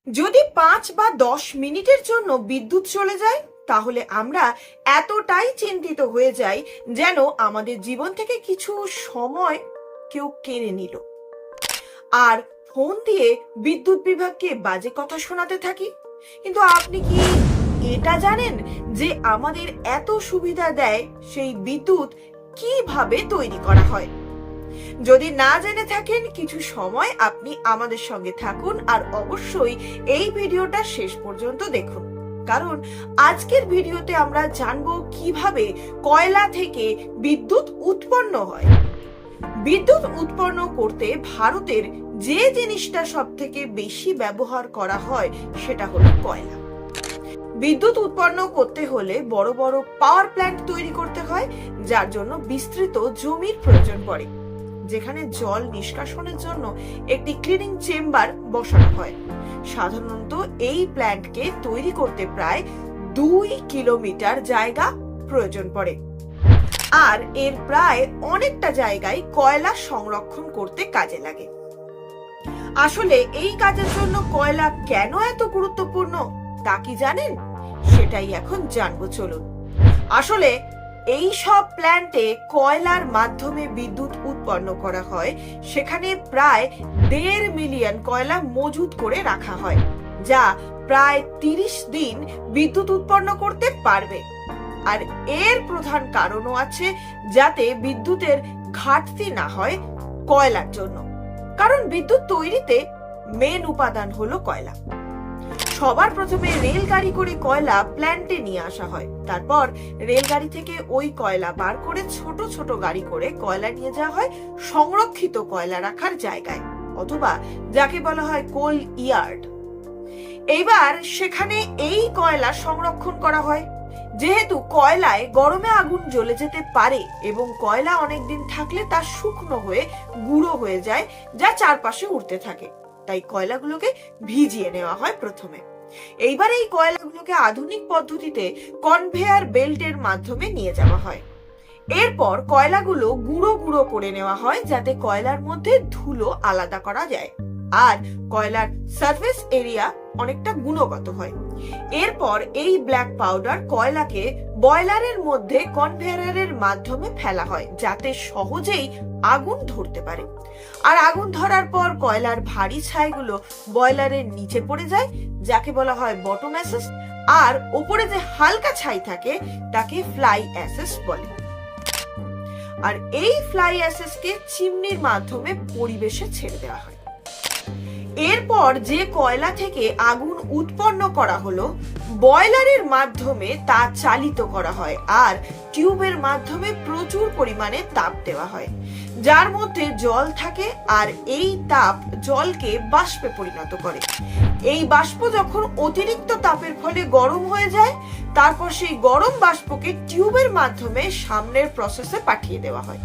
যদি 5 বা 10 মিনিটের জন্য বিদ্যুৎ চলে যায় তাহলে আমরা এতটাই চিন্তিত হয়ে যাই যেন আমাদের জীবন থেকে কিছু সময় কেউ কেড়ে নিল। আর ফোন দিয়ে বিদ্যুৎ বিভাগকে বাজে কথা শোনাতে থাকি। কিন্তু আপনি কি এটা জানেন যে আমাদের এত সুবিধা দেয় সেই বিদ্যুৎ কিভাবে তৈরি করা হয়? যদি না জেনে থাকেন কিছু সময় আপনি আমাদের সঙ্গে থাকুন আর অবশ্যই এই ভিডিওটা শেষ পর্যন্ত দেখুন, কারণ আজকের ভিডিওতে আমরা জানবো কিভাবে কয়লা থেকে বিদ্যুৎ উৎপন্ন হয়। বিদ্যুৎ উৎপন্ন করতে ভারতের যে জিনিসটা সব থেকে বেশি ব্যবহার করা হয় সেটা হলো কয়লা। বিদ্যুৎ উৎপন্ন করতে হলে বড় বড় পাওয়ার প্ল্যান্ট তৈরি করতে হয়, যার জন্য বিস্তৃত জমির প্রয়োজন পড়ে, যেখানে জল নিষ্কাশনের জন্য একটি ক্লিনিং চেম্বার বসানো হয়। সাধারণত এই প্ল্যান্টকে তৈরি করতে প্রায় 2 কিলোমিটার জায়গা প্রয়োজন পড়ে, আর এর প্রায় অনেকটা জায়গায় কয়লা সংরক্ষণ করতে কাজে লাগে। আসলে এই কাজের জন্য কয়লা কেন এত গুরুত্বপূর্ণ তা কি জানেন? সেটাই এখন জানবো, চলুন। আসলে এই সব প্ল্যান্টে কয়লার মাধ্যমে বিদ্যুৎ উৎপন্ন করা হয়। সেখানে প্রায় 1.5 মিলিয়ন কয়লা মজুত করে রাখা হয়, যা প্রায় 30 দিন বিদ্যুৎ উৎপন্ন করতে পারবে। আর এর প্রধান কারণও আছে, যাতে বিদ্যুতের ঘাটতি না হয় কয়লার জন্য, কারণ বিদ্যুৎ তৈরিতে মেন উপাদান হলো কয়লা। সবার প্রথমে রেলগাড়ি করে কয়লা প্ল্যান্টে নিয়ে আসা হয়। তারপর রেলগাড়ি থেকে ওই কয়লা বার করে ছোট ছোট গাড়ি করে কয়লা নিয়ে যাওয়া হয় সংরক্ষিত কয়লা রাখার জায়গায়, অথবা যাকে বলা হয় কোল ইয়ার্ড। এইবার সেখানে এই কয়লা সংরক্ষণ করা হয়। যেহেতু কয়লায় গরমে আগুন জ্বলে যেতে পারে এবং কয়লা অনেকদিন থাকলে তা শুকনো হয়ে গুঁড়ো হয়ে যায়, যা চারপাশে উড়তে থাকে, তাই কয়লাগুলোকে ভিজিয়ে নেওয়া হয় প্রথমে। এইবার এই কয়লাগুলোকে আধুনিক পদ্ধতিতে কনভেয়ার বেল্টের মাধ্যমে নিয়ে যাওয়া হয়। এরপর কয়লাগুলো গুঁড়ো গুঁড়ো করে নেওয়া হয়, যাতে কয়লার মধ্যে ধুলো আলাদা করা যায় আর কয়লার সারফেস এরিয়া অনেকটা গুণগত হয়। এরপর এই ব্ল্যাক পাউডার কয়লাকে বয়লারের মধ্যে কনভেয়ারের মাধ্যমে ফেলা হয়, যাতে সহজেই আগুন ধরতে পারে। আর আগুন ধরার পর কয়লার ভারী ছাইগুলো বয়লারের নিচে পড়ে যায়, যাকে বলা হয় বটম অ্যাসেস, আর উপরে যে হালকা ছাই থাকে তাকে ফ্লাই অ্যাসেস বলে। আর এই ফ্লাই অ্যাসেসকে চিমনির মাধ্যমে পরিবেশে ছেড়ে দেওয়া হয়। এরপর যে কয়লা থেকে আগুন উৎপন্ন করা হলো, বয়লারের মাধ্যমে তা চালিত করা হয় আর টিউবের মাধ্যমে প্রচুর পরিমাণে তাপ দেওয়া হয়, যার মধ্যে জল থাকে, আর এই তাপ জলকে বাষ্পে পরিণত করে। এই বাষ্প যখন অতিরিক্ত তাপের ফলে গরম হয়ে যায়, তারপর সেই গরম বাষ্পকে টিউবের মাধ্যমে সামনের প্রসেসে পাঠিয়ে দেওয়া হয়।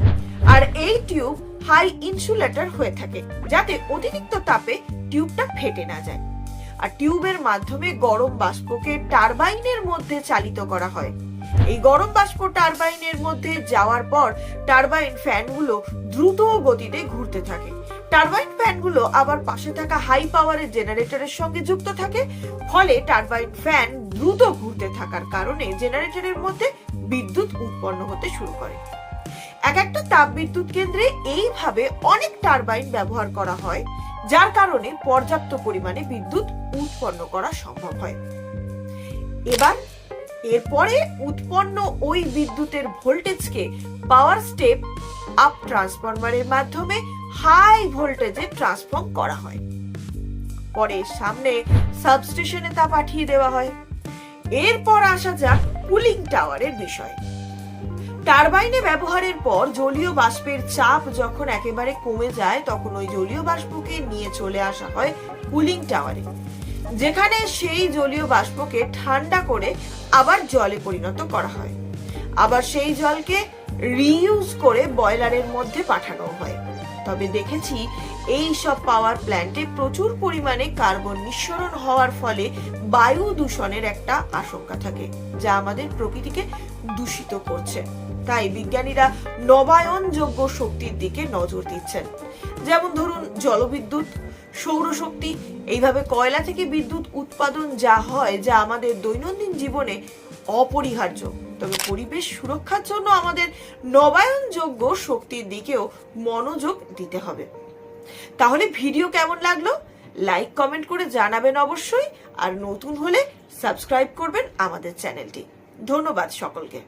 আর এই টিউব হাই ইনসুলেটর হয়ে থাকে, যাতে অতিরিক্ত তাপে টিউবটা ফেটে না যায়। আর টিউবের মাধ্যমে গরম বাষ্পকে টারবাইনের মধ্যে চালিত করা হয়। এই গরম বাষ্প টারবাইনের মধ্যে যাওয়ার পর টারবাইন ফ্যানগুলো দ্রুত গতিতে ঘুরতে থাকে। টারবাইন ফ্যানগুলো আবার পাশে থাকা হাই পাওয়ারের জেনারেটরের সঙ্গে যুক্ত থাকে, ফলে টারবাইন ফ্যান দ্রুত ঘুরতে থাকার কারণে জেনারেটরের মধ্যে বিদ্যুৎ উৎপন্ন হতে শুরু করে। এক একটা তাপ বিদ্যুৎ কেন্দ্রে এইভাবে অনেক টারবাইন ব্যবহার করা হয়, যার কারণে পর্যাপ্ত পরিমাণে বিদ্যুৎ উৎপন্ন করা সম্ভব হয়। এরপরে উৎপন্ন ওই বিদ্যুতের ভোল্টেজকে পাওয়ার স্টেপ আপ ট্রান্সফরমারের মাধ্যমে হাই ভোল্টেজে ট্রান্সফর্ম করা হয়। পরে সামনে সাবস্টেশনে তা পাঠিয়ে দেওয়া হয়। এরপর আসা যাক কুলিং টাওয়ারের বিষয়। টারবাইনে ব্যবহারের পর জলীয় বাষ্পের চাপ যখন একেবারে কমে যায়, তখন ওই জলীয় বাষ্পকে নিয়ে চলে আসা হয় কুলিং টাওয়ারে, যেখানে সেই জলীয় বাষ্পকে ঠান্ডা করে আবার জলে পরিণত করা হয়। আবার সেই জলকে রিইউজ করে বয়লারের মধ্যে পাঠানো হয়। তবে দেখেছি এই সব পাওয়ার প্ল্যান্টে প্রচুর পরিমাণে কার্বন নিঃসরণ হওয়ার ফলে বায়ু দূষণের একটা আশঙ্কা থাকে, যা আমাদের প্রকৃতিকে দূষিত করছে। তাই বিজ্ঞানীরা নবায়নযোগ্য শক্তির দিকে নজর দিচ্ছেন, যেমন ধরুন জলবিদ্যুৎ, সৌরশক্তি, এইভাবে কয়লা থেকে বিদ্যুৎ উৎপাদন যা হয়, যা আমাদের দৈনন্দিন জীবনে অপরিহার্য। তবে পরিবেশ সুরক্ষার জন্য আমাদের নবায়নযোগ্য শক্তির দিকেও মনোযোগ দিতে হবে। তাহলে ভিডিও কেমন লাগলো লাইক কমেন্ট করে জানাবেন অবশ্যই, আর নতুন হলে সাবস্ক্রাইব করবেন আমাদের চ্যানেলটি। ধন্যবাদ সকলকে।